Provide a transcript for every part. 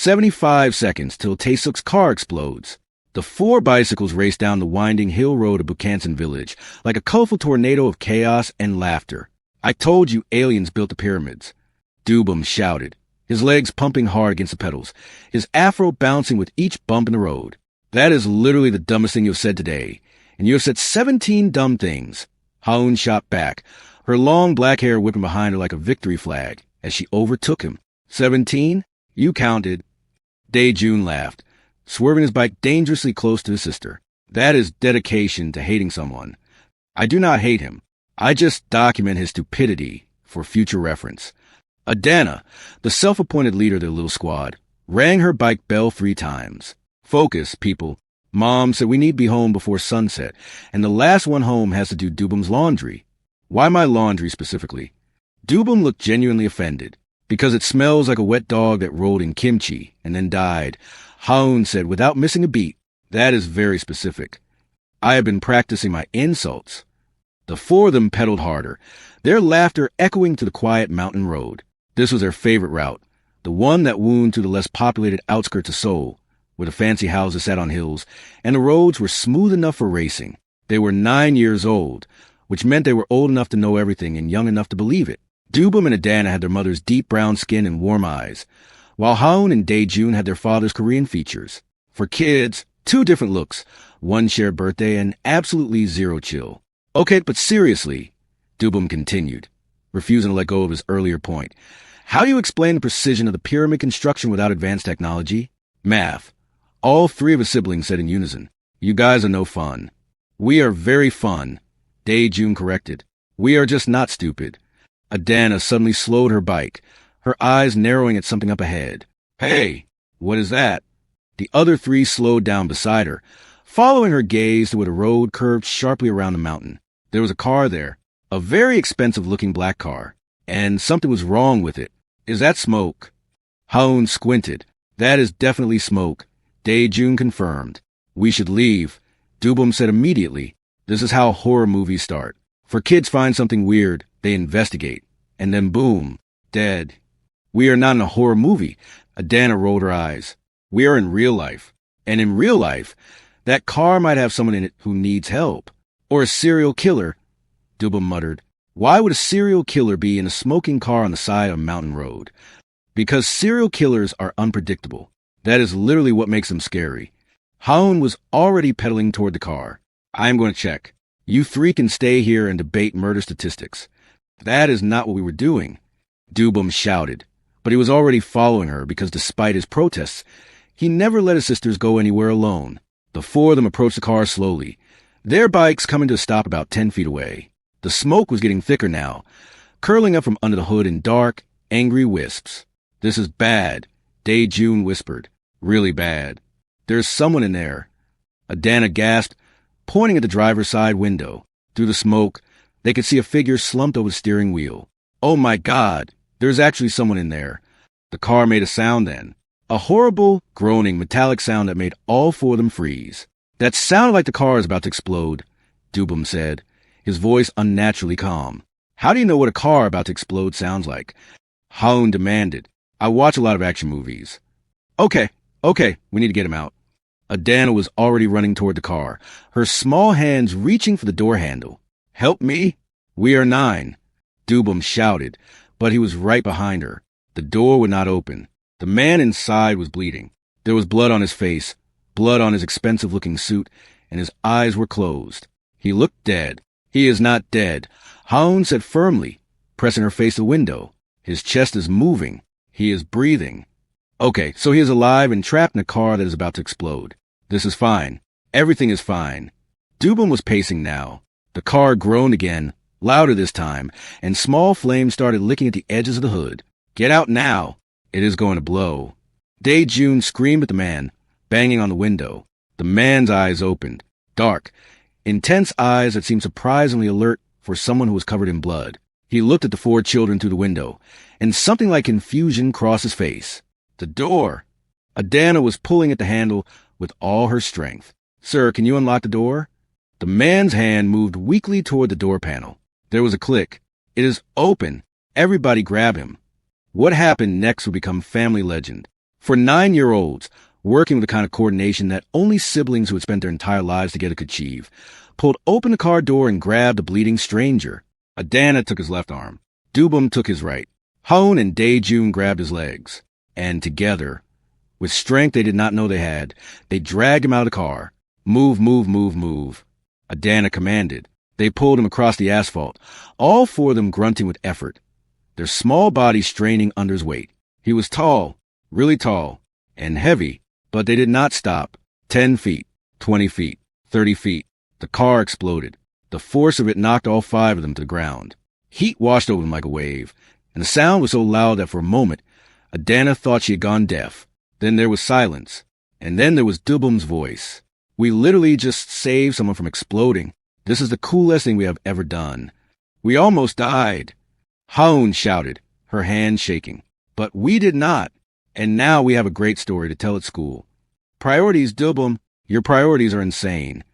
75 seconds till Tae-suk's car explodes. The 4 bicycles race down the winding hill road of Bukhansan Village like a colorful tornado of chaos and laughter. I told you aliens built the pyramids. Dubum shouted, his legs pumping hard against the pedals, his afro bouncing with each bump in the road. That is literally the dumbest thing you've said today, and you have said 17 dumb things. Haun shot back, her long black hair whipping behind her like a victory flag as she overtook him. 17? You counted. Dae-jun laughed, swerving his bike dangerously close to his sister. That is dedication to hating someone. I do not hate him. I just document his stupidity for future reference. Adana, the self-appointed leader of their little squad, rang her bike bell 3 times. Focus, people. Mom said we need to be home before sunset, and the last one home has to do Dubum's laundry. Why my laundry specifically? Dubum looked genuinely offended. Because it smells like a wet dog that rolled in kimchi and then died. Haun said without missing a beat. That is very specific. I have been practicing my insults. The 4 of them pedaled harder, their laughter echoing to the quiet mountain road. This was their favorite route, the one that wound through the less populated outskirts of Seoul, where the fancy houses sat on hills, and the roads were smooth enough for racing. They were 9 years old, which meant they were old enough to know everything and young enough to believe it. Dubum and Adana had their mother's deep brown skin and warm eyes, while Haun and Dae-jun had their father's Korean features. For kids, 2 different looks, 1 shared birthday, and absolutely 0 chill. Okay, but seriously, Dubum continued, refusing to let go of his earlier point. How do you explain the precision of the pyramid construction without advanced technology? Math. All 3 of his siblings said in unison. You guys are no fun. We are very fun, Dae-jun corrected. We are just not stupid. Adana suddenly slowed her bike, her eyes narrowing at something up ahead. Hey, what is that? The other 3 slowed down beside her, following her gaze to where the road curved sharply around the mountain. There was a car there, a very expensive-looking black car, and something was wrong with it. Is that smoke? Haun squinted. That is definitely smoke, Dae-jun confirmed. We should leave, Dubum said immediately. This is how horror movies start. For kids find something weird, they investigate, and then boom, dead. We are not in a horror movie, Adana rolled her eyes. We are in real life. And in real life, that car might have someone in it who needs help. Or a serial killer, Dubum muttered. Why would a serial killer be in a smoking car on the side of a mountain road? Because serial killers are unpredictable. That is literally what makes them scary. Haun was already pedaling toward the car. I am going to check. You 3 can stay here and debate murder statistics. That is not what we were doing, Dubum shouted. But he was already following her because despite his protests, he never let his sisters go anywhere alone. The 4 of them approached the car slowly, their bikes coming to a stop about 10 feet away. The smoke was getting thicker now, curling up from under the hood in dark, angry wisps. This is bad, Dae-jun whispered. Really bad. There's someone in there. Adana gasped, pointing at the driver's side window. Through the smoke, they could see a figure slumped over the steering wheel. Oh my God, there's actually someone in there. The car made a sound then. A horrible, groaning, metallic sound that made all 4 of them freeze. That sounded like the car is about to explode, Dubum said, his voice unnaturally calm. How do you know what a car about to explode sounds like? Haun demanded. I watch a lot of action movies. Okay, we need to get him out. Adana was already running toward the car, her small hands reaching for the door handle. Help me? We are 9, Dubum shouted, but he was right behind her. The door would not open. The man inside was bleeding. There was blood on his face, blood on his expensive-looking suit, and his eyes were closed. He looked dead. He is not dead, Haun said firmly, pressing her face to the window. His chest is moving. He is breathing. Okay, so he is alive and trapped in a car that is about to explode. This is fine. Everything is fine. Dubum was pacing now. The car groaned again, louder this time, and small flames started licking at the edges of the hood. Get out now. It is going to blow. Dae-jun screamed at the man, banging on the window. The man's eyes opened. Dark, intense eyes that seemed surprisingly alert for someone who was covered in blood. He looked at the 4 children through the window, and something like confusion crossed his face. The door. Adana was pulling at the handle with all her strength. Sir, can you unlock the door? The man's hand moved weakly toward the door panel. There was a click. It is open. Everybody grab him. What happened next would become family legend. For 9-year-olds, working with the kind of coordination that only siblings who had spent their entire lives together could achieve, pulled open the car door and grabbed a bleeding stranger. Adana took his left arm. Dubum took his right. Hone and Dae-jun grabbed his legs. And together, with strength they did not know they had, they dragged him out of the car. Move, move, move, move. Adana commanded. They pulled him across the asphalt, all four of them grunting with effort, their small bodies straining under his weight. He was tall, really tall, and heavy, but they did not stop. 10 feet, 20 feet, 30 feet. The car exploded. The force of it knocked all 5 of them to the ground. Heat washed over them like a wave, and the sound was so loud that for a moment, Adana thought she had gone deaf. Then there was silence, and then there was Dubum's voice. We literally just saved someone from exploding. This is the coolest thing we have ever done. We almost died. Haun shouted, her hands shaking. But we did not, and now we have a great story to tell at school. Priorities, Dubum. Your priorities are insane.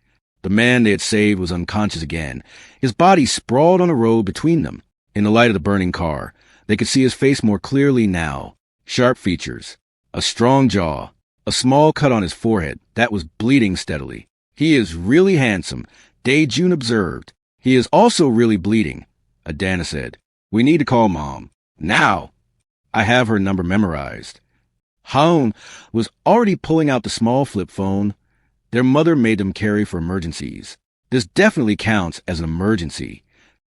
The man they had saved was unconscious again. His body sprawled on the road between them. In the light of the burning car, they could see his face more clearly now. Sharp features, a strong jaw, a small cut on his forehead that was bleeding steadily. He is really handsome, Dae-jun observed. He is also really bleeding, Adana said. We need to call Mom. Now! I have her number memorized. Haun was already pulling out the small flip phone. Their mother made them carry for emergencies. This definitely counts as an emergency.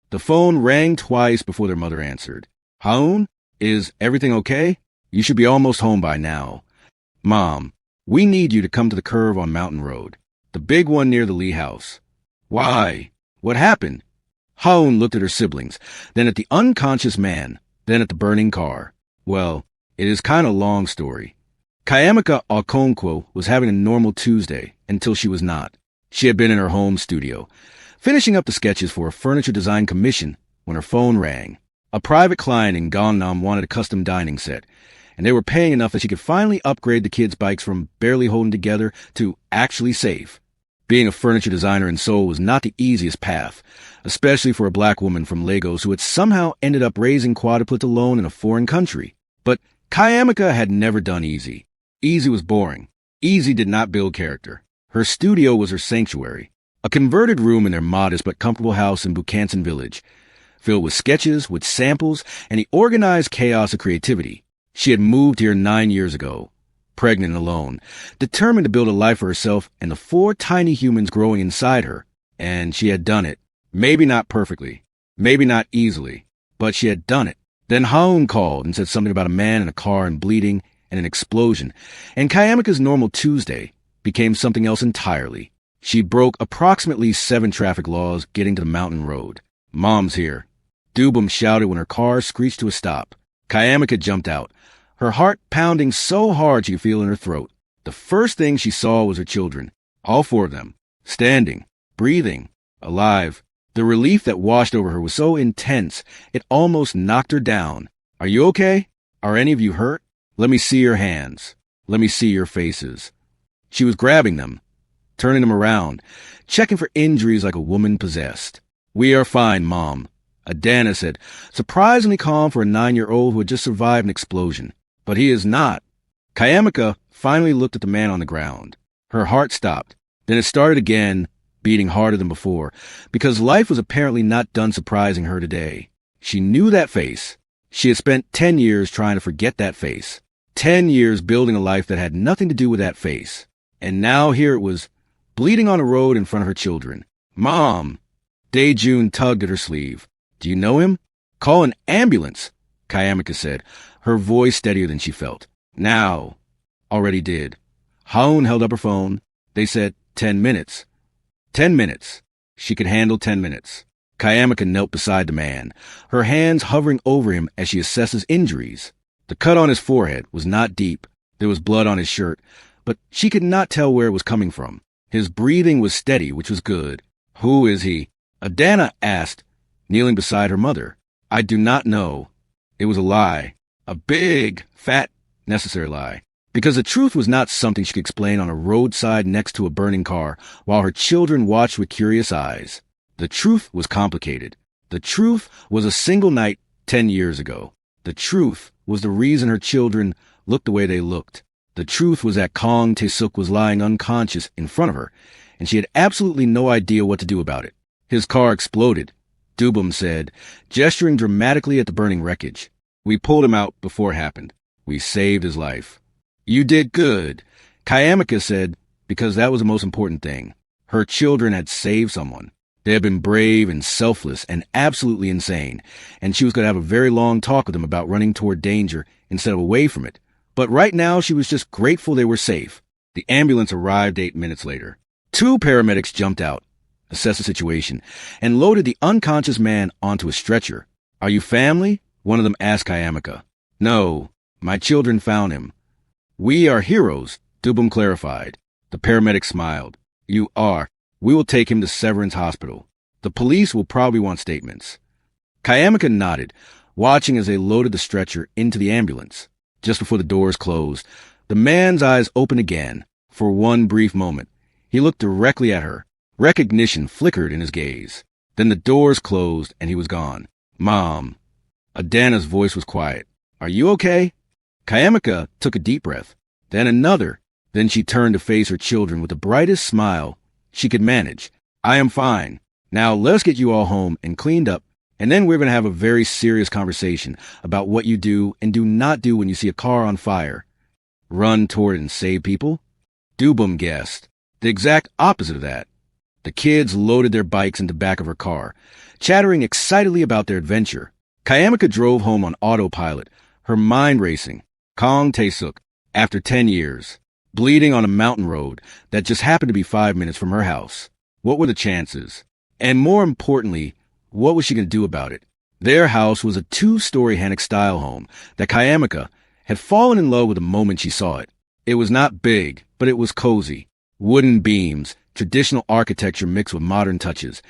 The phone rang twice before their mother answered. Haun, is everything okay? You should be almost home by now. Mom, we need you to come to the curve on Mountain Road, the big one near the Lee house. Why? What happened? Haun looked at her siblings, then at the unconscious man, then at the burning car. Well, it is kind of a long story. Kayamika Okonkwo was having a normal Tuesday until she was not. She had been in her home studio, finishing up the sketches for a furniture design commission when her phone rang. A private client in Gangnam wanted a custom dining set, and they were paying enough that she could finally upgrade the kids' bikes from barely holding together to actually safe. Being a furniture designer in Seoul was not the easiest path, especially for a black woman from Lagos who had somehow ended up raising quadruplets alone in a foreign country. But Kayamika had never done easy. Easy was boring. Easy did not build character. Her studio was her sanctuary, a converted room in their modest but comfortable house in Bukhansan Village, filled with sketches, with samples, and the organized chaos of creativity. She had moved here 9 years ago, pregnant and alone, determined to build a life for herself and the 4 tiny humans growing inside her. And she had done it. Maybe not perfectly, maybe not easily, but she had done it. Then Haun called and said something about a man in a car and bleeding and an explosion, and Kayamika's normal Tuesday became something else entirely. She broke approximately 7 traffic laws getting to the mountain road. Mom's here. Dubum shouted when her car screeched to a stop. Kayamika jumped out, her heart pounding so hard she could feel in her throat. The first thing she saw was her children, all 4 of them, standing, breathing, alive. The relief that washed over her was so intense, it almost knocked her down. Are you okay? Are any of you hurt? Let me see your hands. Let me see your faces. She was grabbing them, turning them around, checking for injuries like a woman possessed. We are fine, Mom, Adana said, surprisingly calm for a 9-year-old who had just survived an explosion. But he is not. Kayamika finally looked at the man on the ground. Her heart stopped. Then it started again, beating harder than before, because life was apparently not done surprising her today. She knew that face. She had spent 10 years trying to forget that face. 10 years building a life that had nothing to do with that face. And now here it was, bleeding on a road in front of her children. Mom! Dae-jun tugged at her sleeve. Do you know him? Call an ambulance, Kayamika said, her voice steadier than she felt. Now. Already did. Haun held up her phone. They said 10 minutes. 10 minutes. She could handle 10 minutes. Kayamika knelt beside the man, her hands hovering over him as she assessed his injuries. The cut on his forehead was not deep. There was blood on his shirt, but she could not tell where it was coming from. His breathing was steady, which was good. Who is he? Adana asked, kneeling beside her mother. I do not know. It was a lie. A big, fat, necessary lie. Because the truth was not something she could explain on a roadside next to a burning car while her children watched with curious eyes. The truth was complicated. The truth was a single night 10 years ago. The truth was the reason her children looked the way they looked. The truth was that Kong Tae-suk was lying unconscious in front of her, and she had absolutely no idea what to do about it. His car exploded, Dubum said, gesturing dramatically at the burning wreckage. We pulled him out before it happened. We saved his life. You did good, Kayamika said, because that was the most important thing. Her children had saved someone. They had been brave and selfless and absolutely insane, and she was going to have a very long talk with them about running toward danger instead of away from it. But right now, she was just grateful they were safe. The ambulance arrived 8 minutes later. 2 paramedics jumped out, assessed the situation, and loaded the unconscious man onto a stretcher. Are you family? One of them asked Kayamika. No, my children found him. We are heroes, Dubum clarified. The paramedic smiled. You are. We will take him to Severance Hospital. The police will probably want statements. Kayamika nodded, watching as they loaded the stretcher into the ambulance. Just before the doors closed, the man's eyes opened again. For one brief moment, he looked directly at her. Recognition flickered in his gaze. Then the doors closed and he was gone. Mom. Adana's voice was quiet. Are you okay? Kayamika took a deep breath, then another. Then she turned to face her children with the brightest smile she could manage. I am fine. Now let's get you all home and cleaned up, and then we're going to have a very serious conversation about what you do and do not do when you see a car on fire. Run toward it and save people? Dubum guessed. The exact opposite of that. The kids loaded their bikes into the back of her car, chattering excitedly about their adventure. Kayamika drove home on autopilot, her mind racing. Kong Tae-suk, after 10 years, bleeding on a mountain road that just happened to be 5 minutes from her house. What were the chances? And more importantly, what was she going to do about it? Their house was a 2-story Hanok-style home that Kayamika had fallen in love with the moment she saw it. It was not big, but it was cozy. Wooden beams, traditional architecture mixed with modern touches,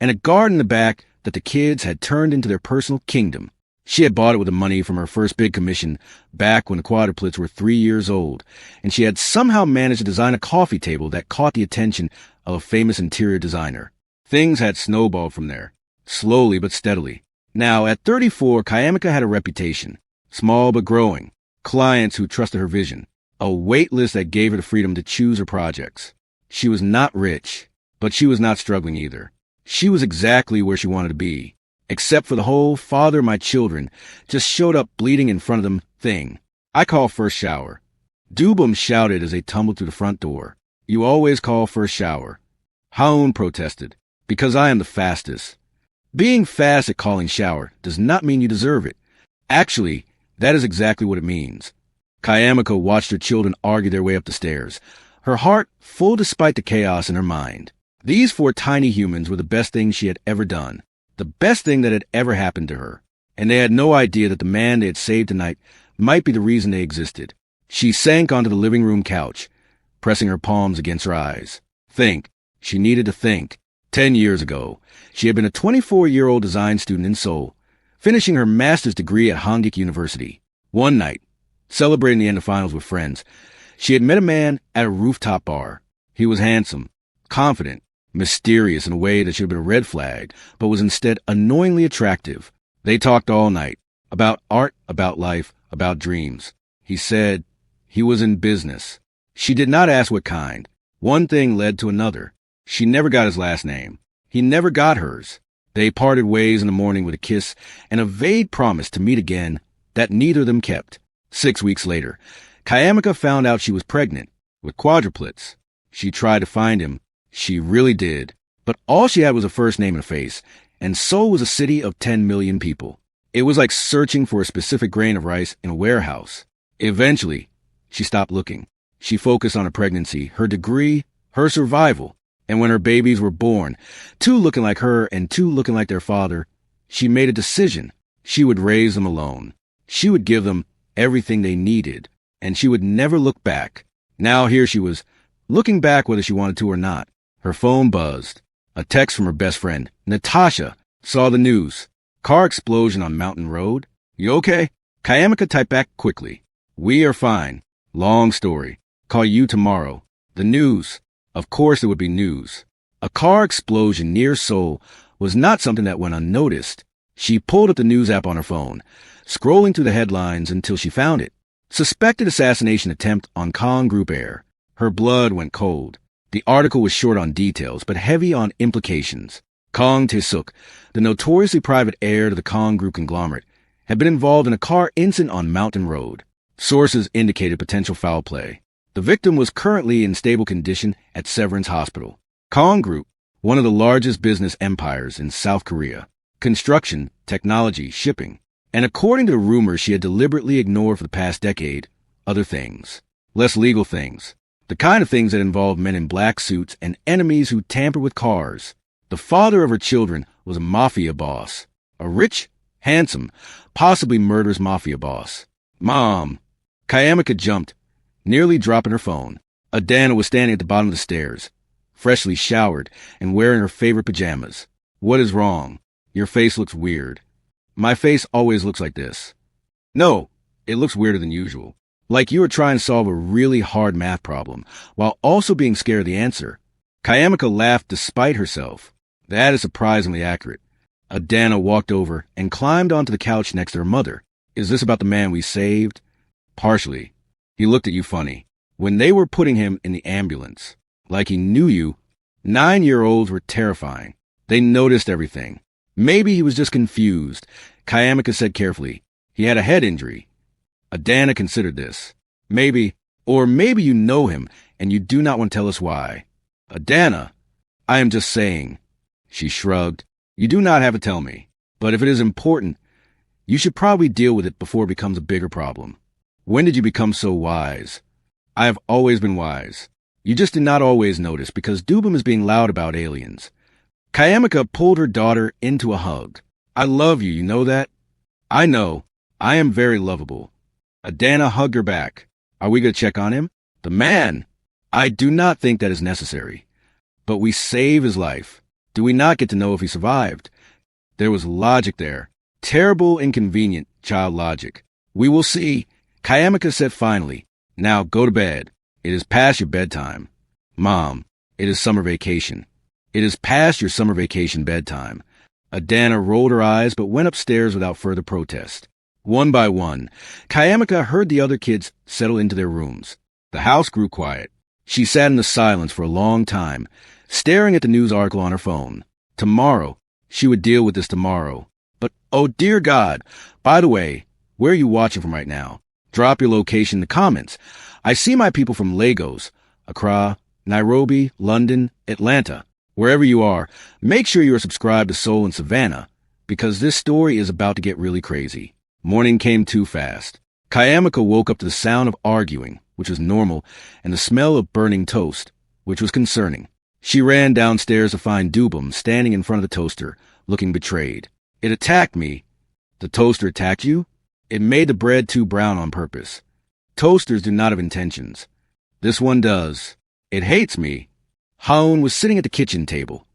and a garden in the back that the kids had turned into their personal kingdom. She had bought it with the money from her first big commission back when the Quadruplets were 3 years old, and she had somehow managed to design a coffee table that caught the attention of a famous interior designer. Things had snowballed from there, slowly but steadily. Now, at 34, Kayamika had a reputation, small but growing, clients who trusted her vision, a wait list that gave her the freedom to choose her projects. She was not rich, but she was not struggling either. She was exactly where she wanted to be, except for the whole father my children just showed up bleeding in front of them thing. I call first shower. Dubum shouted as they tumbled through the front door. You always call first shower. Haun protested, because I am the fastest. Being fast at calling shower does not mean you deserve it. Actually, that is exactly what it means. Kayamika watched her children argue their way up the stairs, her heart full despite the chaos in her mind. These 4 tiny humans were the best thing she had ever done, the best thing that had ever happened to her, and they had no idea that the man they had saved tonight might be the reason they existed. She sank onto the living room couch, pressing her palms against her eyes. Think. She needed to think. 10 years ago, she had been a 24-year-old design student in Seoul, finishing her master's degree at Hangik University. One night, celebrating the end of finals with friends, she had met a man at a rooftop bar. He was handsome, confident, mysterious in a way that should have been a red flag, but was instead annoyingly attractive. They talked all night, about art, about life, about dreams. He said he was in business. She did not ask what kind. One thing led to another. She never got his last name. He never got hers. They parted ways in the morning with a kiss and a vague promise to meet again that neither of them kept. 6 weeks later, Kayamika found out she was pregnant with quadruplets. She tried to find him. She really did. But all she had was a first name and a face, and Seoul was a city of 10 million people. It was like searching for a specific grain of rice in a warehouse. Eventually, she stopped looking. She focused on her pregnancy, her degree, her survival. And when her babies were born, 2 looking like her and 2 looking like their father, she made a decision. She would raise them alone. She would give them everything they needed, and she would never look back. Now here she was, looking back whether she wanted to or not. Her phone buzzed. A text from her best friend, Natasha, saw the news. Car explosion on Mountain Road. You okay? Kayamika typed back quickly. We are fine. Long story. Call you tomorrow. The news. Of course there would be news. A car explosion near Seoul was not something that went unnoticed. She pulled up the news app on her phone, scrolling through the headlines until she found it. Suspected assassination attempt on Kong Group heir. Her blood went cold. The article was short on details, but heavy on implications. Kong Tae-suk, the notoriously private heir to the Kong Group conglomerate, had been involved in a car incident on Mountain Road. Sources indicated potential foul play. The victim was currently in stable condition at Severance Hospital. Kong Group, one of the largest business empires in South Korea. Construction, technology, shipping. And according to the rumors she had deliberately ignored for the past decade, other things. Less legal things. The kind of things that involve men in black suits and enemies who tamper with cars. The father of her children was a mafia boss. A rich, handsome, possibly murderous mafia boss. Mom! Kayamika jumped, nearly dropping her phone. Adana was standing at the bottom of the stairs, freshly showered and wearing her favorite pajamas. What is wrong? Your face looks weird. My face always looks like this. No, it looks weirder than usual. Like you were trying to solve a really hard math problem, while also being scared of the answer. Kayamika laughed despite herself. That is surprisingly accurate. Adana walked over and climbed onto the couch next to her mother. Is this about the man we saved? Partially. He looked at you funny. When they were putting him in the ambulance, like he knew you, 9-year-olds were terrifying. They noticed everything. Maybe he was just confused. Kayamika said carefully. He had a head injury. Adana considered this. Maybe, or maybe you know him, and you do not want to tell us why. Adana, I am just saying. She shrugged. You do not have to tell me. But if it is important, you should probably deal with it before it becomes a bigger problem. When did you become so wise? I have always been wise. You just did not always notice because Dubam is being loud about aliens. Kayamika pulled her daughter into a hug. I love you, you know that? I know. I am very lovable. Adana hugged her back. Are we going to check on him? The man! I do not think that is necessary. But we save his life. Do we not get to know if he survived? There was logic there. Terrible, inconvenient child logic. We will see. Kayamika said finally. Now go to bed. It is past your bedtime. Mom, it is summer vacation. It is past your summer vacation bedtime. Adana rolled her eyes but went upstairs without further protest. One by one, Kayamika heard the other kids settle into their rooms. The house grew quiet. She sat in the silence for a long time, staring at the news article on her phone. Tomorrow. She would deal with this tomorrow. But, oh dear God, by the way, where are you watching from right now? Drop your location in the comments. I see my people from Lagos, Accra, Nairobi, London, Atlanta. Wherever you are, make sure you are subscribed to Seoul and Savannah, because this story is about to get really crazy. Morning came too fast. Kayamika woke up to the sound of arguing, which was normal, and the smell of burning toast, which was concerning. She ran downstairs to find Dubam standing in front of the toaster, looking betrayed. It attacked me. The toaster attacked you? It made the bread too brown on purpose. Toasters do not have intentions. This one does. It hates me. Haun was sitting at the kitchen table,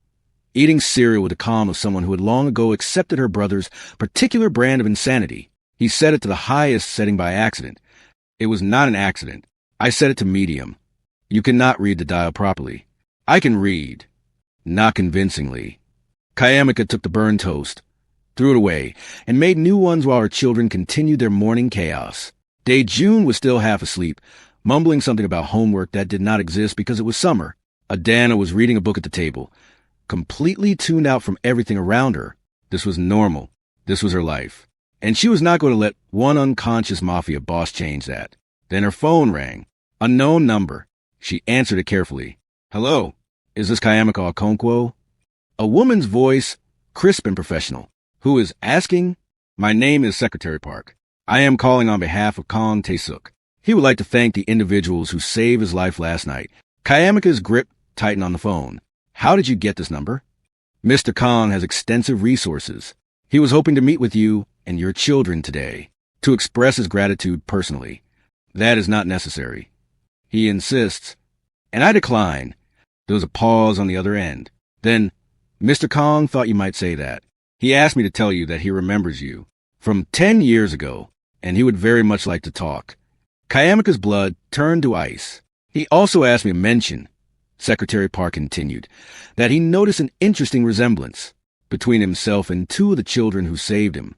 eating cereal with the calm of someone who had long ago accepted her brother's particular brand of insanity. He set it to the highest setting by accident. It was not an accident. I set it to medium. You cannot read the dial properly. I can read. Not convincingly. Kayamika took the burned toast, threw it away, and made new ones while her children continued their morning chaos. Dae-jun was still half asleep, mumbling something about homework that did not exist because it was summer. Adana was reading a book at the table, completely tuned out from everything around her. This was normal. This was her life. And she was not going to let one unconscious mafia boss change that. Then her phone rang. Unknown number. She answered it carefully. Hello, is this Kayamika Okonkwo? A woman's voice, crisp and professional. Who is asking? My name is Secretary Park. I am calling on behalf of Kong Tae-suk. He would like to thank the individuals who saved his life last night. Kayamika's grip tightened on the phone. How did you get this number? Mr. Kong has extensive resources. He was hoping to meet with you and your children today to express his gratitude personally. That is not necessary. He insists, and I decline. There was a pause on the other end. Then, Mr. Kong thought you might say that. He asked me to tell you that he remembers you from 10 years ago, and he would very much like to talk. Kayamika's blood turned to ice. He also asked me to mention, Secretary Park continued, that he noticed an interesting resemblance between himself and two of the children who saved him.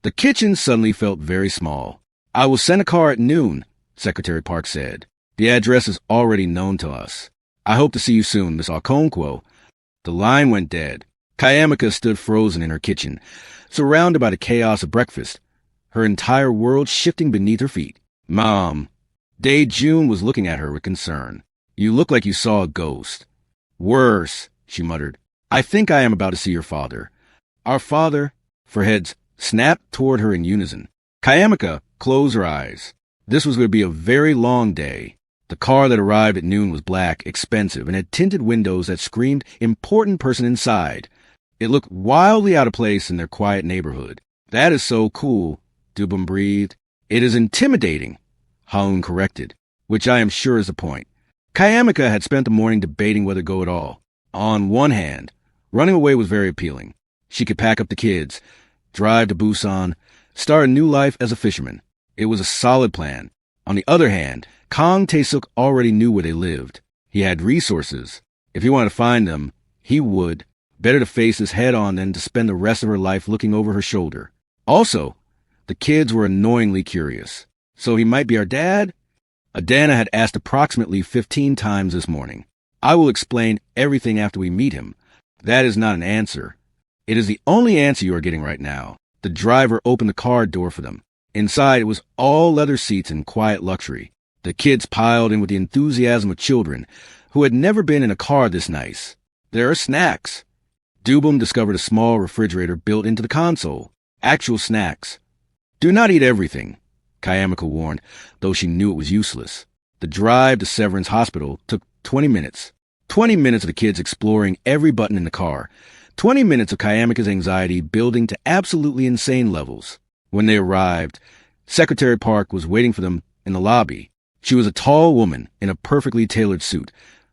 The kitchen suddenly felt very small. I will send a car at noon, Secretary Park said. The address is already known to us. I hope to see you soon, Miss Okonkwo. The line went dead. Kayamika stood frozen in her kitchen, surrounded by the chaos of breakfast, her entire world shifting beneath her feet. Mom. Dae-jun was looking at her with concern. You look like you saw a ghost. Worse, she muttered. I think I am about to see your father. Our father, for heads, snapped toward her in unison. Kayamika closed her eyes. This was going to be a very long day. The car that arrived at noon was black, expensive, and had tinted windows that screamed important person inside. It looked wildly out of place in their quiet neighborhood. That is so cool, Dubum breathed. It is intimidating, Haun corrected, which I am sure is the point. Kayamika had spent the morning debating whether to go at all. On one hand, running away was very appealing. She could pack up the kids, drive to Busan, start a new life as a fisherman. It was a solid plan. On the other hand, Kang Tae-suk already knew where they lived. He had resources. If he wanted to find them, he would. Better to face this head-on than to spend the rest of her life looking over her shoulder. Also, the kids were annoyingly curious. So he might be our dad? Adana had asked approximately 15 times this morning. I will explain everything after we meet him. That is not an answer. It is the only answer you are getting right now. The driver opened the car door for them. Inside, it was all leather seats and quiet luxury. The kids piled in with the enthusiasm of children who had never been in a car this nice. There are snacks. Dubum discovered a small refrigerator built into the console. Actual snacks. Do not eat everything, Kayamika warned, though she knew it was useless. The drive to Severance Hospital took 20 minutes. 20 minutes of the kids exploring every button in the car. 20 minutes of Kayamika's anxiety building to absolutely insane levels. When they arrived, Secretary Park was waiting for them in the lobby. She was a tall woman in a perfectly tailored suit,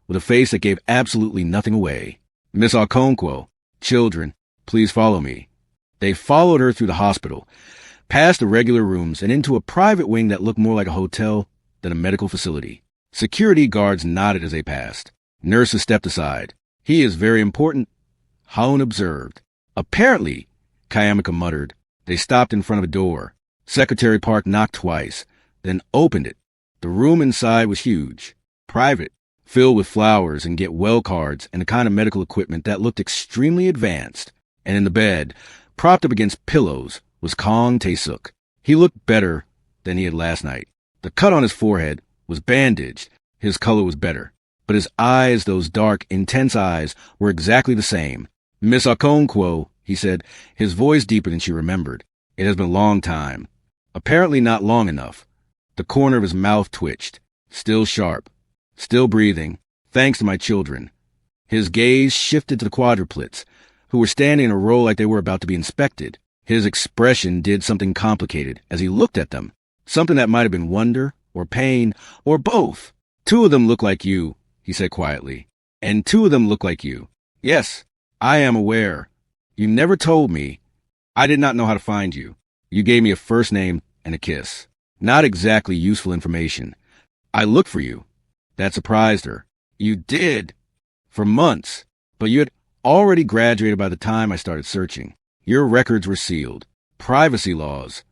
with a face that gave absolutely nothing away. Miss Okonkwo, children, please follow me. They followed her through the hospital, past the regular rooms and into a private wing that looked more like a hotel than a medical facility. Security guards nodded as they passed. Nurses stepped aside. He is very important, Haun observed. Apparently, Kayamika muttered. They stopped in front of a door. Secretary Park knocked twice, then opened it. The room inside was huge, private, filled with flowers and get well cards and the kind of medical equipment that looked extremely advanced. And in the bed, propped up against pillows, was Kang Tae-suk. He looked better than he had last night. The cut on his forehead was bandaged. His color was better. But his eyes, those dark, intense eyes, were exactly the same. Miss Okonkwo, he said, his voice deeper than she remembered. It has been a long time. Apparently not long enough. The corner of his mouth twitched. Still sharp. Still breathing. Thanks to my children. His gaze shifted to the quadruplets, who were standing in a row like they were about to be inspected. His expression did something complicated as he looked at them. Something that might have been wonder, or pain, or both. 2 of them look like you, he said quietly. And 2 of them look like you. Yes, I am aware. You never told me. I did not know how to find you. You gave me a first name and a kiss. Not exactly useful information. I looked for you. That surprised her. You did. For months. But you had already graduated by the time I started searching. Your records were sealed. Privacy laws.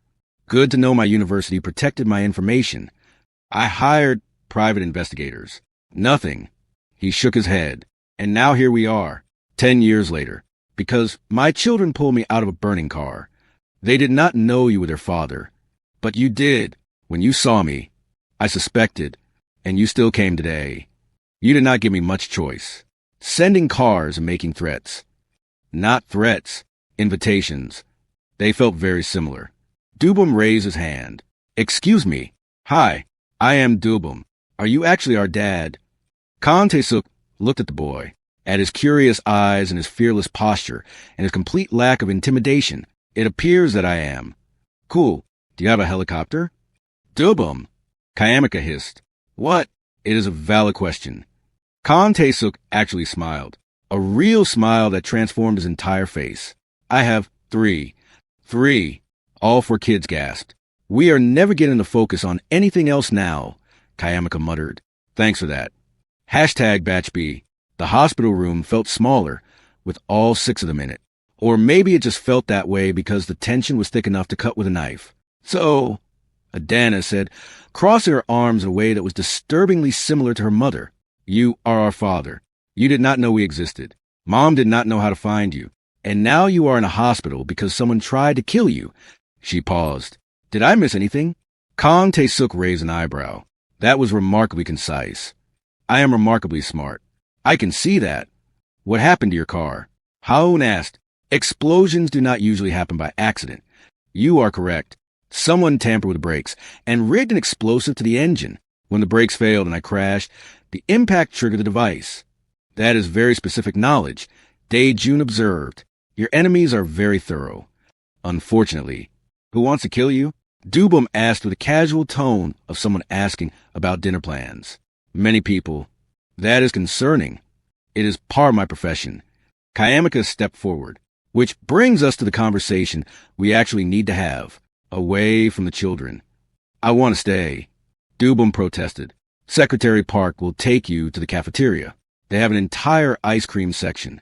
Good to know my university protected my information. I hired private investigators. Nothing. He shook his head. And now here we are, 10 years later, because my children pulled me out of a burning car. They did not know you were their father. But you did. When you saw me, I suspected, and you still came today. You did not give me much choice. Sending cars and making threats. Not threats. Invitations. They felt very similar. Dubum raised his hand. Excuse me. Hi, I am Dubum. Are you actually our dad? Kang Tae-suk looked at the boy, at his curious eyes and his fearless posture and his complete lack of intimidation. It appears that I am. Cool. Do you have a helicopter? Dubum, Kayamika hissed. What? It is a valid question. Kang Tae-suk actually smiled. A real smile that transformed his entire face. I have 3. 3. All 4 kids gasped. We are never getting the focus on anything else now, Kayamika muttered. Thanks for that. Hashtag Batch B. The hospital room felt smaller, with all 6 of them in it. Or maybe it just felt that way because the tension was thick enough to cut with a knife. So, Adana said, crossing her arms in a way that was disturbingly similar to her mother. You are our father. You did not know we existed. Mom did not know how to find you. And now you are in a hospital because someone tried to kill you. She paused. Did I miss anything? Kong Tae-suk raised an eyebrow. That was remarkably concise. I am remarkably smart. I can see that. What happened to your car? Haon asked. Explosions do not usually happen by accident. You are correct. Someone tampered with the brakes and rigged an explosive to the engine. When the brakes failed and I crashed, the impact triggered the device. That is very specific knowledge. Dae-jun observed. Your enemies are very thorough. Unfortunately. Who wants to kill you? Dubum asked with a casual tone of someone asking about dinner plans. Many people. That is concerning. It is part of my profession. Kayamika stepped forward, which brings us to the conversation we actually need to have, away from the children. I want to stay. Dubum protested. Secretary Park will take you to the cafeteria. They have an entire ice cream section.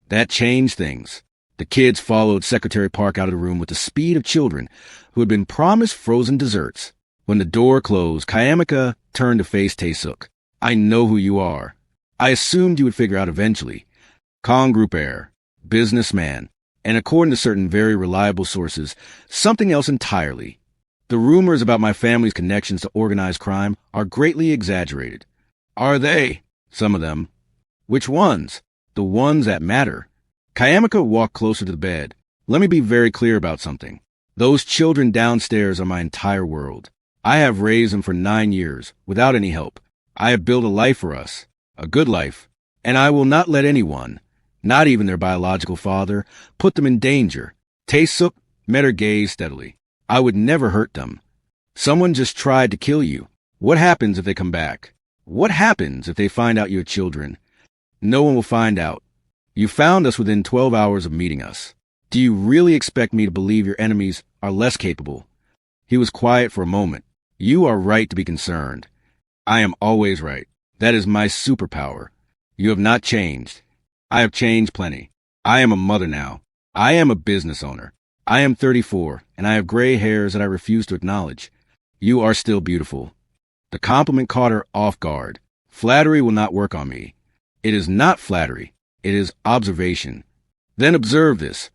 That changed things. The kids followed Secretary Park out of the room with the speed of children who had been promised frozen desserts. When the door closed, Kayamika turned to face Tae-suk. I know who you are. I assumed you would figure out eventually. Kong Group heir, businessman, and according to certain very reliable sources, something else entirely. The rumors about my family's connections to organized crime are greatly exaggerated. Are they? Some of them. Which ones? The ones that matter. Kayamika walked closer to the bed. Let me be very clear about something. Those children downstairs are my entire world. I have raised them for 9 years, without any help. I have built a life for us, a good life, and I will not let anyone, not even their biological father, put them in danger. Tae-suk met her gaze steadily. I would never hurt them. Someone just tried to kill you. What happens if they come back? What happens if they find out you're children? No one will find out. You found us within 12 hours of meeting us. Do you really expect me to believe your enemies are less capable? He was quiet for a moment. You are right to be concerned. I am always right. That is my superpower. You have not changed. I have changed plenty. I am a mother now. I am a business owner. I am 34, and I have gray hairs that I refuse to acknowledge. You are still beautiful. The compliment caught her off guard. Flattery will not work on me. It is not flattery. It is observation. Then observe this.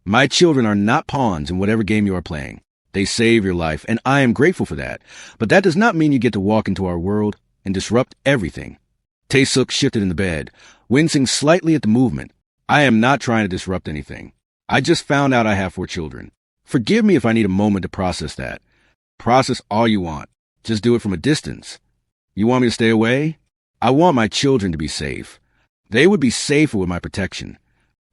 My children are not pawns in whatever game you are playing. They save your life, and I am grateful for that. But that does not mean you get to walk into our world and disrupt everything. Tae-suk shifted in the bed, wincing slightly at the movement. I am not trying to disrupt anything. I just found out I have 4 children. Forgive me if I need a moment to process that. Process all you want. Just do it from a distance. You want me to stay away? I want my children to be safe. They would be safer with my protection.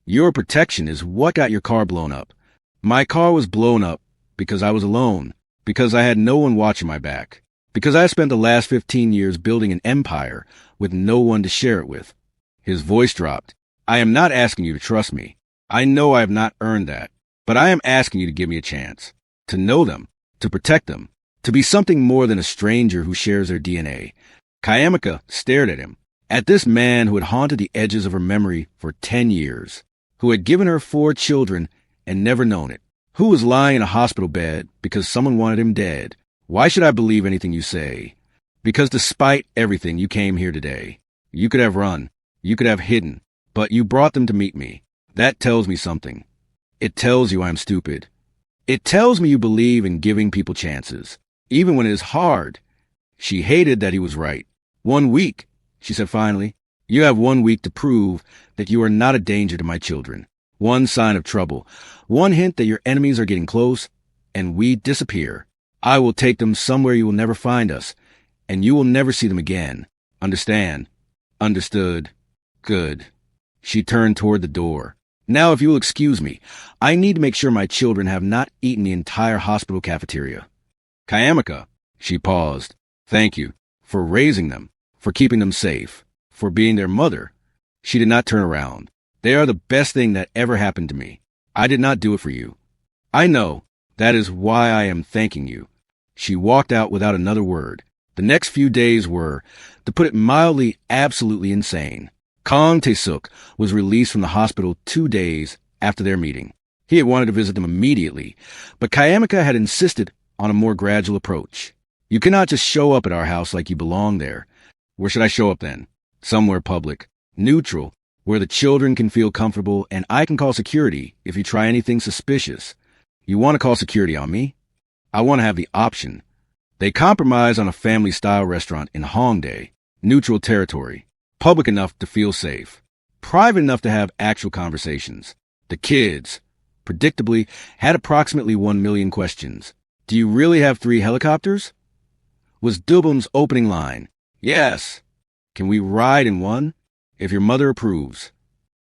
Your protection is what got your car blown up. My car was blown up because I was alone, because I had no one watching my back, because I spent the last 15 years building an empire with no one to share it with. His voice dropped. I am not asking you to trust me. I know I have not earned that, but I am asking you to give me a chance. To know them, to protect them, to be something more than a stranger who shares their DNA. Kayamika stared at him, at this man who had haunted the edges of her memory for 10 years, who had given her 4 children and never known it, who was lying in a hospital bed because someone wanted him dead. Why should I believe anything you say? Because despite everything, you came here today. You could have run. You could have hidden. But you brought them to meet me. That tells me something. It tells you I'm stupid. It tells me you believe in giving people chances, even when it is hard. She hated that he was right. 1 week, she said finally. You have 1 week to prove that you are not a danger to my children. 1 sign of trouble, 1 hint that your enemies are getting close, and we disappear. I will take them somewhere you will never find us, and you will never see them again. Understand? Understood. Good. She turned toward the door. Now, if you will excuse me, I need to make sure my children have not eaten the entire hospital cafeteria. Kayamika, she paused. Thank you for raising them, for keeping them safe, for being their mother. She did not turn around. They are the best thing that ever happened to me. I did not do it for you. I know. That is why I am thanking you. She walked out without another word. The next few days were, to put it mildly, absolutely insane. Kong Tae-suk was released from the hospital 2 days after their meeting. He had wanted to visit them immediately, but Kayamika had insisted on a more gradual approach. You cannot just show up at our house like you belong there. Where should I show up then? Somewhere public, neutral, where the children can feel comfortable and I can call security if you try anything suspicious. You want to call security on me? I want to have the option. They compromise on a family-style restaurant in Hongdae, neutral territory, public enough to feel safe, private enough to have actual conversations. The kids, predictably, had approximately 1 million questions. Do you really have 3 helicopters? Was Dubum's opening line, yes. Can we ride in one? If your mother approves.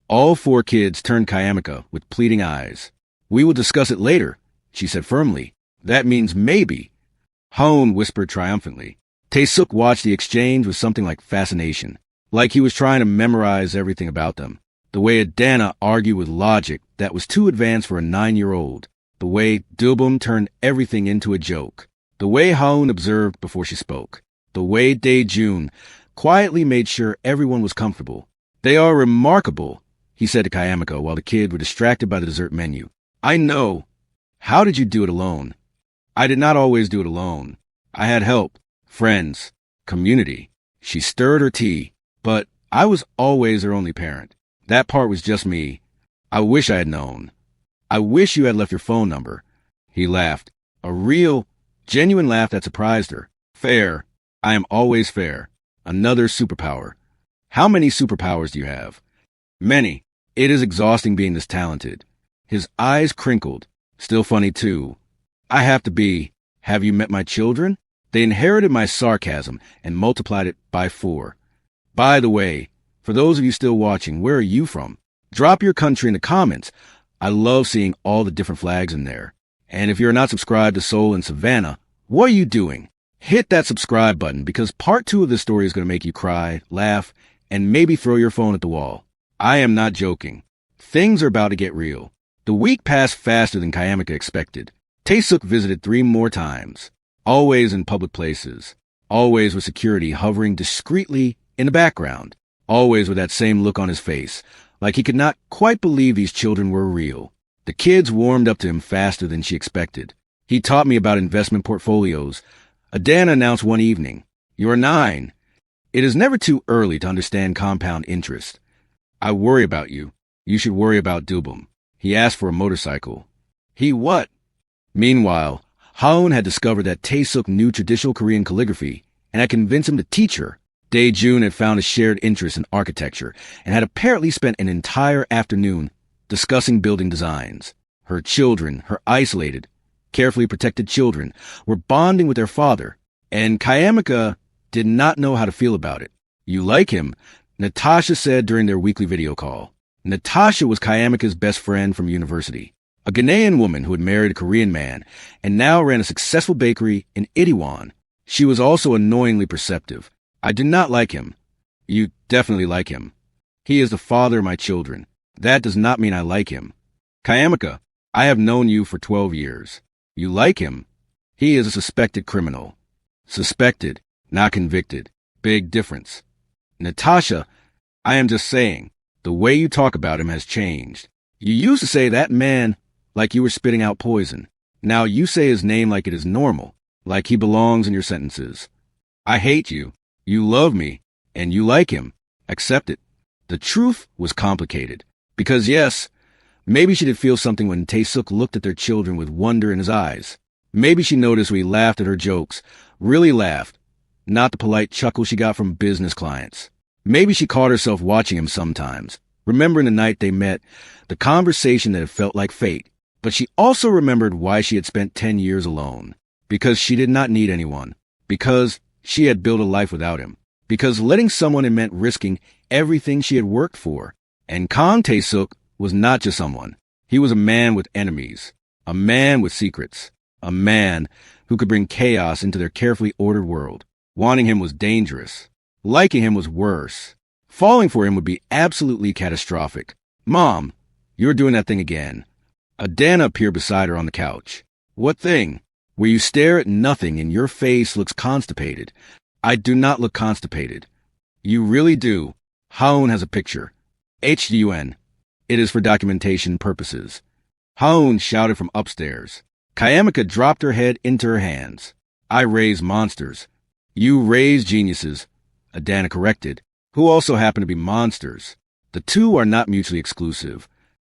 All 4 kids turned Kayamika with pleading eyes. We will discuss it later, she said firmly. That means maybe. Haon whispered triumphantly. Tae-suk watched the exchange with something like fascination, like he was trying to memorize everything about them. The way Adana argued with logic that was too advanced for a 9-year-old. The way Dubum turned everything into a joke. The way Haon observed before she spoke. The way Dae-jun quietly made sure everyone was comfortable. They are remarkable, he said to Kayamika while the kids were distracted by the dessert menu. I know. How did you do it alone? I did not always do it alone. I had help, friends, community. She stirred her tea, but I was always her only parent. That part was just me. I wish I had known. I wish you had left your phone number. He laughed. A real, genuine laugh that surprised her. Fair. I am always fair. Another superpower. How many superpowers do you have? Many. It is exhausting being this talented. His eyes crinkled. Still funny, too. I have to be. Have you met my children? They inherited my sarcasm and multiplied it by 4. By the way, for those of you still watching, where are you from? Drop your country in the comments. I love seeing all the different flags in there. And if you're not subscribed to Seoul and Savannah, what are you doing? Hit that subscribe button because part 2 of this story is going to make you cry, laugh, and maybe throw your phone at the wall. I am not joking. Things are about to get real. The week passed faster than Kayamika expected. Tae-suk visited 3 more times. Always in public places. Always with security hovering discreetly in the background. Always with that same look on his face, like he could not quite believe these children were real. The kids warmed up to him faster than she expected. He taught me about investment portfolios. Adana announced one evening, "You are 9. It is never too early to understand compound interest. I worry about you. You should worry about Dubum." He asked for a motorcycle. He what? Meanwhile, Haon had discovered that Tae-suk knew traditional Korean calligraphy and had convinced him to teach her. Dae-jun had found a shared interest in architecture and had apparently spent an entire afternoon discussing building designs. Her children, her isolated, carefully protected children, were bonding with their father, and Kayamika did not know how to feel about it. You like him, Natasha said during their weekly video call. Natasha was Kayamika's best friend from university, a Ghanaian woman who had married a Korean man and now ran a successful bakery in Itaewon. She was also annoyingly perceptive. I do not like him. You definitely like him. He is the father of my children. That does not mean I like him. Kayamika, I have known you for 12 years. You like him? He is a suspected criminal. Suspected, not convicted. Big difference. Natasha, I am just saying, the way you talk about him has changed. You used to say that man like you were spitting out poison. Now you say his name like it is normal, like he belongs in your sentences. I hate you. You love me, and you like him. Accept it. The truth was complicated. Because yes, maybe she did feel something when Tae-suk looked at their children with wonder in his eyes. Maybe she noticed when he laughed at her jokes. Really laughed. Not the polite chuckle she got from business clients. Maybe she caught herself watching him sometimes, remembering the night they met, the conversation that had felt like fate. But she also remembered why she had spent 10 years alone. Because she did not need anyone. Because she had built a life without him. Because letting someone in meant risking everything she had worked for. And Kang Tae-suk was not just someone. He was a man with enemies. A man with secrets. A man who could bring chaos into their carefully ordered world. Wanting him was dangerous. Liking him was worse. Falling for him would be absolutely catastrophic. Mom, you're doing that thing again. Adana appeared beside her on the couch. What thing? Where you stare at nothing and your face looks constipated. I do not look constipated. You really do. Haon has a picture. HDUN. It is for documentation purposes. Haon shouted from upstairs. Kayamika dropped her head into her hands. I raise monsters. You raise geniuses, Adana corrected, who also happen to be monsters. The two are not mutually exclusive.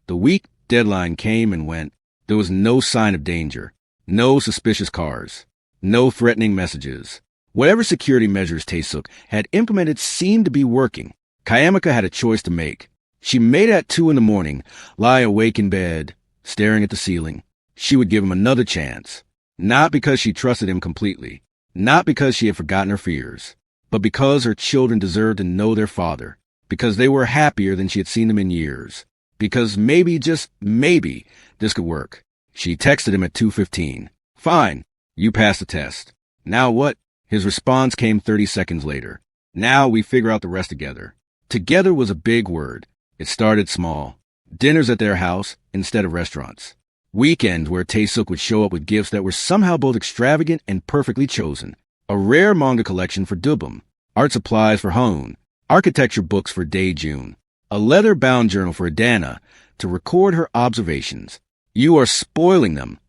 The week deadline came and went. There was no sign of danger, no suspicious cars, no threatening messages. Whatever security measures Taesuk had implemented seemed to be working. Kayamika had a choice to make. She made it at 2 a.m, lie awake in bed, staring at the ceiling. She would give him another chance, not because she trusted him completely, not because she had forgotten her fears, but because her children deserved to know their father, because they were happier than she had seen them in years, because maybe, just maybe, this could work. She texted him at 2:15. Fine, you passed the test. Now what? His response came 30 seconds later. Now we figure out the rest together. Together was a big word. It started small. Dinners at their house instead of restaurants. Weekends where Taesuk would show up with gifts that were somehow both extravagant and perfectly chosen. A rare manga collection for Dubum. Art supplies for Hoon. Architecture books for Daejun. A leather-bound journal for Adana to record her observations. You are spoiling them,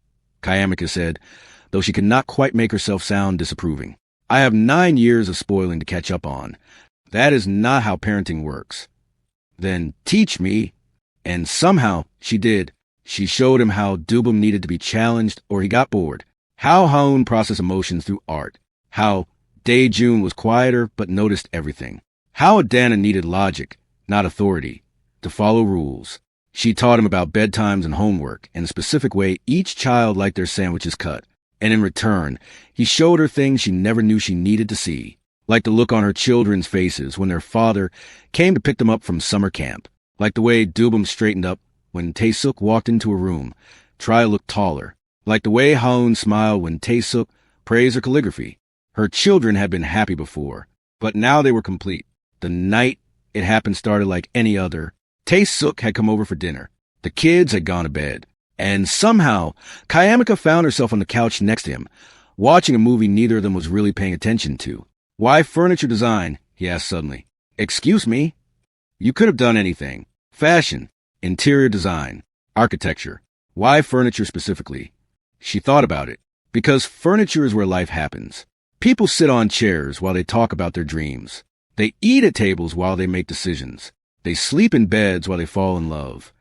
Kayamika said, though she could not quite make herself sound disapproving. I have 9 years of spoiling to catch up on. That is not how parenting works. Then teach me. And somehow she did. She showed him how Dubum needed to be challenged or he got bored. How Hoon processed emotions through art. How Daejun was quieter but noticed everything. How Adana needed logic, not authority, to follow rules. She taught him about bedtimes and homework and the specific way each child liked their sandwiches cut. And in return, he showed her things she never knew she needed to see, like the look on her children's faces when their father came to pick them up from summer camp, like the way Dubum straightened up when Taesuk walked into a room, try to look taller, like the way Hoon smiled when Taesuk praised her calligraphy. Her children had been happy before, but now they were complete. The night it happened started like any other. Taesuk had come over for dinner. The kids had gone to bed. And somehow, Kayamika found herself on the couch next to him, watching a movie neither of them was really paying attention to. Why furniture design? He asked suddenly. Excuse me? You could have done anything. Fashion, interior design, architecture. Why furniture specifically? She thought about it. Because furniture is where life happens. People sit on chairs while they talk about their dreams. They eat at tables while they make decisions. They sleep in beds while they fall in love.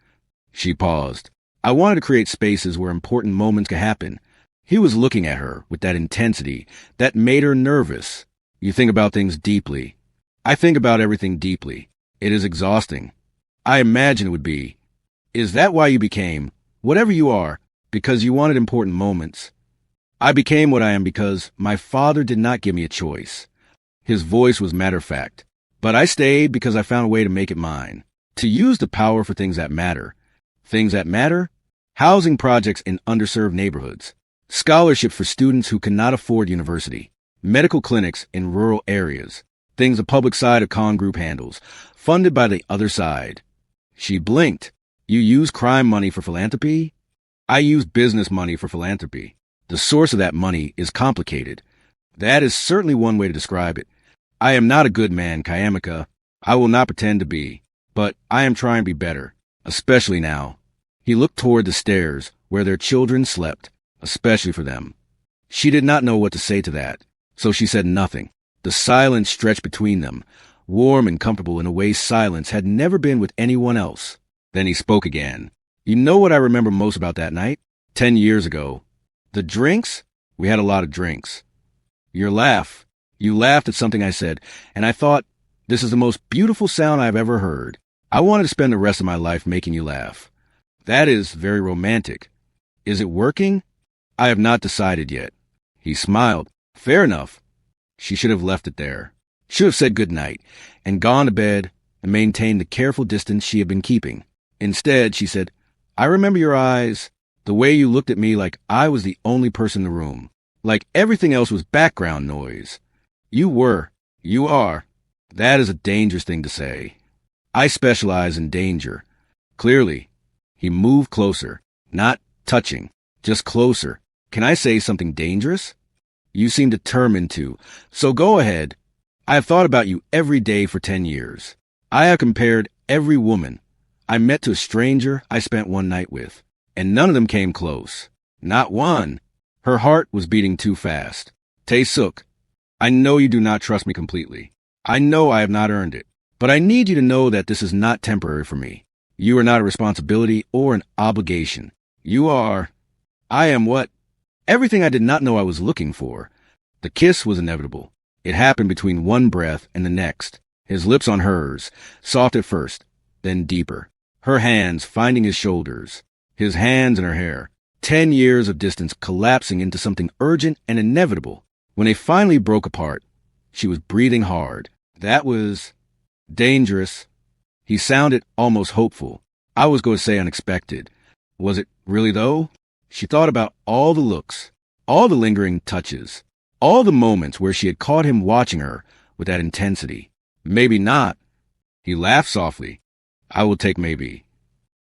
She paused. I wanted to create spaces where important moments could happen. He was looking at her with that intensity that made her nervous. You think about things deeply. I think about everything deeply. It is exhausting. I imagine it would be. Is that why you became, whatever you are, because you wanted important moments? I became what I am because my father did not give me a choice. His voice was matter-of-fact. But I stayed because I found a way to make it mine. To use the power for things that matter. Things that matter? Housing projects in underserved neighborhoods. Scholarships for students who cannot afford university. Medical clinics in rural areas. Things the public side of Con Group handles. Funded by the other side. She blinked. You use crime money for philanthropy? I use business money for philanthropy. The source of that money is complicated. That is certainly one way to describe it. I am not a good man, Kayamika. I will not pretend to be. But I am trying to be better. Especially now. He looked toward the stairs where their children slept, especially for them. She did not know what to say to that, so she said nothing. The silence stretched between them, warm and comfortable in a way silence had never been with anyone else. Then he spoke again. You know what I remember most about that night? 10 years ago. The drinks? We had a lot of drinks. Your laugh. You laughed at something I said, and I thought, this is the most beautiful sound I've ever heard. I wanted to spend the rest of my life making you laugh. That is very romantic. Is it working? I have not decided yet. He smiled. Fair enough. She should have left it there. Should have said good night and gone to bed and maintained the careful distance she had been keeping. Instead, she said, I remember your eyes, the way you looked at me like I was the only person in the room, like everything else was background noise. You are. That is a dangerous thing to say. I specialize in danger. Clearly. He moved closer, not touching, just closer. Can I say something dangerous? You seem determined to, so go ahead. I have thought about you every day for 10 years. I have compared every woman I met to a stranger I spent one night with, and none of them came close. Not one. Her heart was beating too fast. Tae-suk, I know you do not trust me completely. I know I have not earned it. But I need you to know that this is not temporary for me. You are not a responsibility or an obligation. I am what? Everything I did not know I was looking for. The kiss was inevitable. It happened between one breath and the next. His lips on hers, soft at first, then deeper. Her hands finding his shoulders. His hands in her hair. 10 years of distance collapsing into something urgent and inevitable. When they finally broke apart, she was breathing hard. That was dangerous. He sounded almost hopeful. I was going to say unexpected. Was it really, though? She thought about all the looks, all the lingering touches, all the moments where she had caught him watching her with that intensity. Maybe not. He laughed softly. I will take maybe.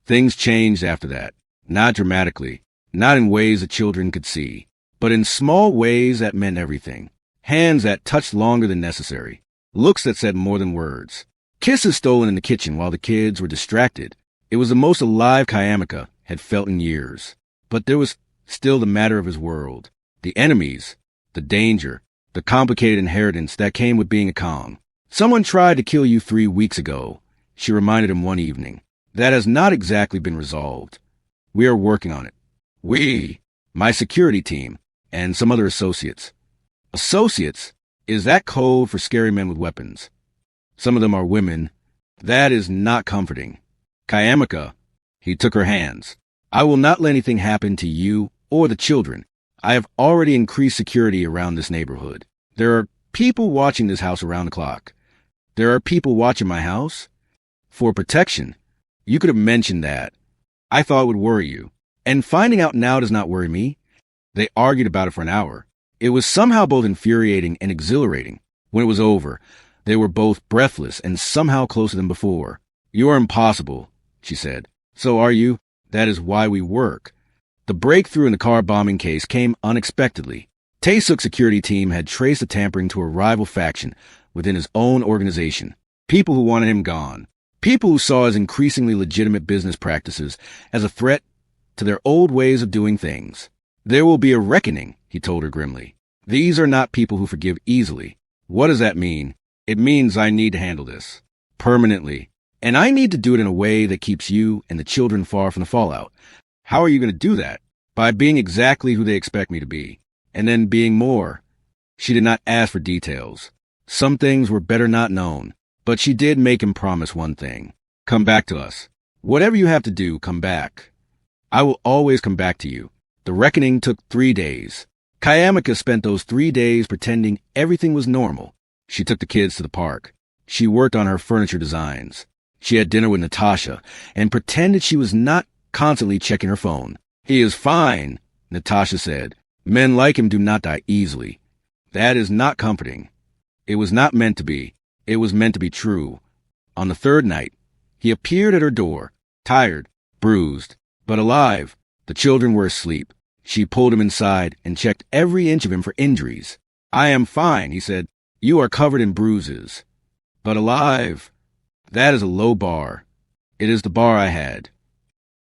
Things changed after that. Not dramatically, not in ways that children could see, but in small ways that meant everything. Hands that touched longer than necessary. Looks that said more than words. Kisses stolen in the kitchen while the kids were distracted. It was the most alive Kayamika had felt in years. But there was still the matter of his world. The enemies, the danger, the complicated inheritance that came with being a Kong. Someone tried to kill you 3 weeks ago, she reminded him one evening. That has not exactly been resolved. We are working on it. We, my security team, and some other associates. Associates? Is that code for scary men with weapons? Some of them are women. That is not comforting. Kayamika, he took her hands. I will not let anything happen to you or the children. I have already increased security around this neighborhood. There are people watching this house around the clock. There are people watching my house. For protection. You could have mentioned that. I thought it would worry you. And finding out now does not worry me. They argued about it for an hour. It was somehow both infuriating and exhilarating. When it was over, they were both breathless and somehow closer than before. You are impossible, she said. So are you. That is why we work. The breakthrough in the car bombing case came unexpectedly. Tae-suk's security team had traced the tampering to a rival faction within his own organization. People who wanted him gone. People who saw his increasingly legitimate business practices as a threat to their old ways of doing things. There will be a reckoning, he told her grimly. These are not people who forgive easily. What does that mean? It means I need to handle this. Permanently. And I need to do it in a way that keeps you and the children far from the fallout. How are you going to do that? By being exactly who they expect me to be. And then being more. She did not ask for details. Some things were better not known. But she did make him promise one thing. Come back to us. Whatever you have to do, come back. I will always come back to you. The reckoning took 3 days. Kayamika spent those 3 days pretending everything was normal. She took the kids to the park. She worked on her furniture designs. She had dinner with Natasha and pretended she was not constantly checking her phone. He is fine, Natasha said. Men like him do not die easily. That is not comforting. It was not meant to be. It was meant to be true. On the 3rd night, he appeared at her door, tired, bruised, but alive. The children were asleep. She pulled him inside and checked every inch of him for injuries. I am fine, he said. You are covered in bruises. But alive. That is a low bar. It is the bar I had.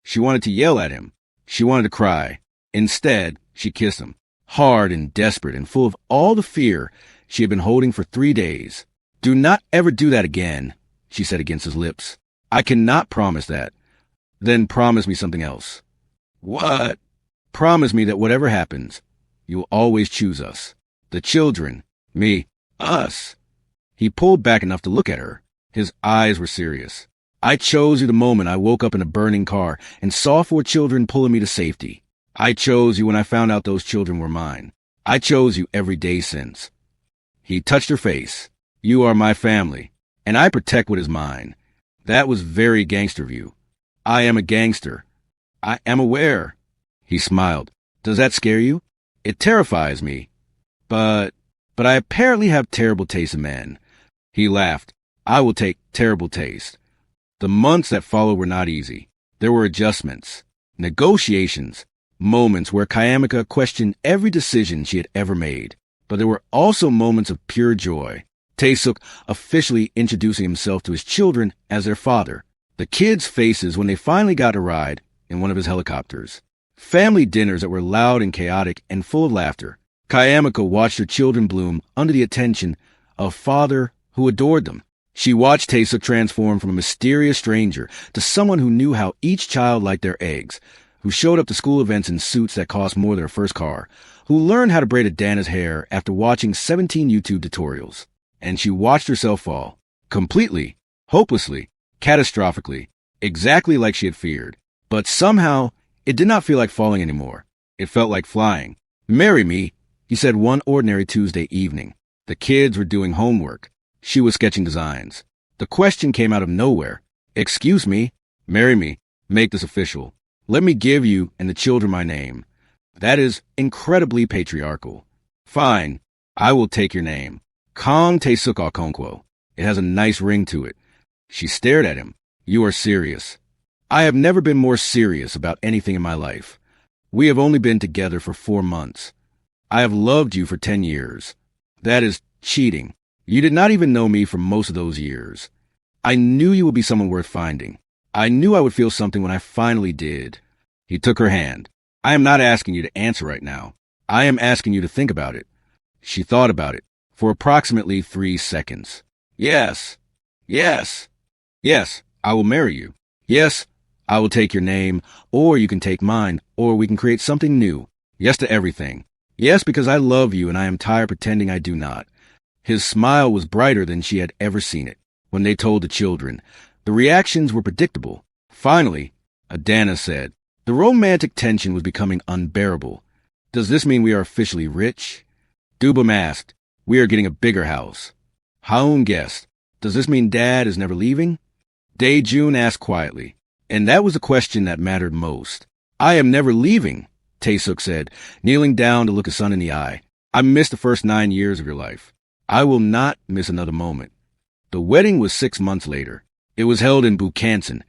She wanted to yell at him. She wanted to cry. Instead, she kissed him, hard and desperate and full of all the fear she had been holding for 3 days. Do not ever do that again, she said against his lips. I cannot promise that. Then promise me something else. What? Promise me that whatever happens, you will always choose us. The children. Me. Us. He pulled back enough to look at her. His eyes were serious. I chose you the moment I woke up in a burning car and saw 4 children pulling me to safety. I chose you when I found out those children were mine. I chose you every day since. He touched her face. You are my family, and I protect what is mine. That was very gangster of you. I am a gangster. I am aware. He smiled. Does that scare you? It terrifies me. But I apparently have terrible taste in men. He laughed. I will take terrible taste. The months that followed were not easy. There were adjustments, negotiations, moments where Kayamika questioned every decision she had ever made. But there were also moments of pure joy. Tae-suk officially introducing himself to his children as their father. The kids' faces when they finally got a ride in one of his helicopters. Family dinners that were loud and chaotic and full of laughter. Kayamiko watched her children bloom under the attention of a father who adored them. She watched Taesuk transform from a mysterious stranger to someone who knew how each child liked their eggs, who showed up to school events in suits that cost more than her first car, who learned how to braid Adana's hair after watching 17 YouTube tutorials. And she watched herself fall. Completely, hopelessly, catastrophically, exactly like she had feared. But somehow, it did not feel like falling anymore. It felt like flying. "Marry me," he said one ordinary Tuesday evening. The kids were doing homework. She was sketching designs. The question came out of nowhere. "Excuse me, marry me, make this official. Let me give you and the children my name." That is incredibly patriarchal. "Fine, I will take your name. Kong Taesuk Okonkwo. It has a nice ring to it." She stared at him. "You are serious." "I have never been more serious about anything in my life. We have only been together for 4 months. I have loved you for 10 years. That is cheating. You did not even know me for most of those years. I knew you would be someone worth finding. I knew I would feel something when I finally did." He took her hand. "I am not asking you to answer right now. I am asking you to think about it." She thought about it for approximately 3 seconds. "Yes, yes, yes, I will marry you. Yes, I will take your name, or you can take mine, or we can create something new. Yes to everything. Yes, because I love you and I am tired pretending I do not." His smile was brighter than she had ever seen it. When they told the children, the reactions were predictable. Finally, Adana said, the romantic tension was becoming unbearable. "Does this mean we are officially rich?" Dubum asked, "We are getting a bigger house." Haun guessed, "Does this mean Dad is never leaving?" Dae-jun asked quietly, and that was the question that mattered most. "I am never leaving," Taesuk said, kneeling down to look his son in the eye. "I missed the first 9 years of your life. I will not miss another moment." The wedding was 6 months later. It was held in Bukhansan,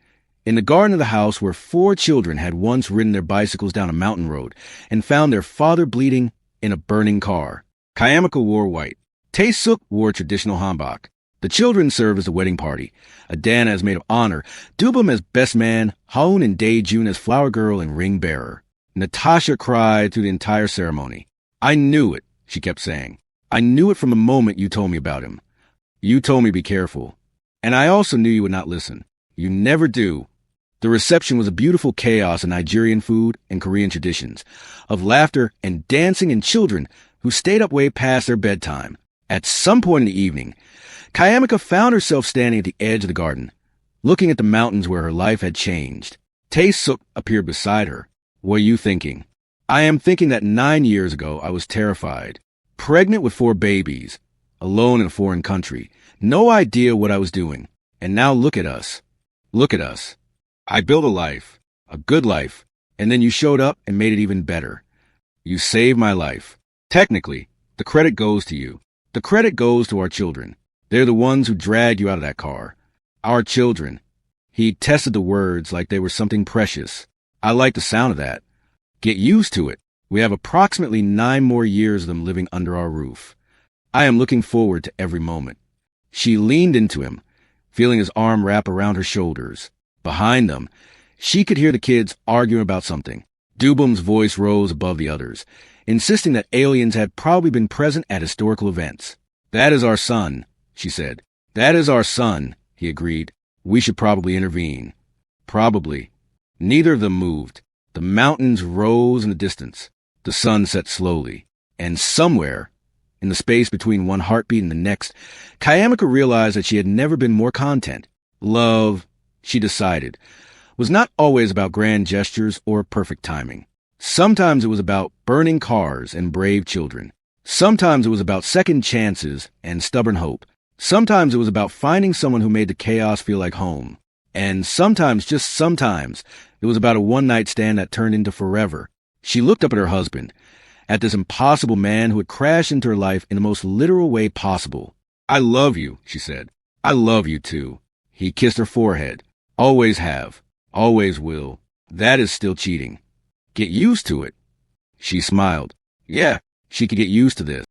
in the garden of the house where 4 children had once ridden their bicycles down a mountain road and found their father bleeding in a burning car. Kayamiko wore white. Taesuk wore traditional hanbok. The children served as the wedding party. Adana as maid of honor, Dubum as best man, Haun and Dae-jun as flower girl and ring bearer. Natasha cried through the entire ceremony. "I knew it," she kept saying. "I knew it from the moment you told me about him. You told me be careful. And I also knew you would not listen. You never do." The reception was a beautiful chaos of Nigerian food and Korean traditions, of laughter and dancing and children who stayed up way past their bedtime. At some point in the evening, Kayamiko found herself standing at the edge of the garden, looking at the mountains where her life had changed. Taesuk appeared beside her. "What are you thinking?" "I am thinking that 9 years ago I was terrified. Pregnant with 4 babies, alone in a foreign country, no idea what I was doing. And now look at us. Look at us. I built a life, a good life, and then you showed up and made it even better. You saved my life. Technically, the credit goes to you. The credit goes to our children. They're the ones who dragged you out of that car. Our children." He tested the words like they were something precious. "I like the sound of that. Get used to it. We have approximately 9 more years of them living under our roof. I am looking forward to every moment." She leaned into him, feeling his arm wrap around her shoulders. Behind them, she could hear the kids arguing about something. Dubum's voice rose above the others, insisting that aliens had probably been present at historical events. "That is our son," she said. "That is our son," he agreed. "We should probably intervene." Probably. Neither of them moved. The mountains rose in the distance. The sun set slowly. And somewhere, in the space between one heartbeat and the next, Kayamiko realized that she had never been more content. Love, she decided, was not always about grand gestures or perfect timing. Sometimes it was about burning cars and brave children. Sometimes it was about second chances and stubborn hope. Sometimes it was about finding someone who made the chaos feel like home. And sometimes, just sometimes, it was about a one-night stand that turned into forever. She looked up at her husband, at this impossible man who had crashed into her life in the most literal way possible. "I love you," she said. "I love you too." He kissed her forehead. "Always have. Always will. That is still cheating. Get used to it." She smiled. Yeah, she could get used to this.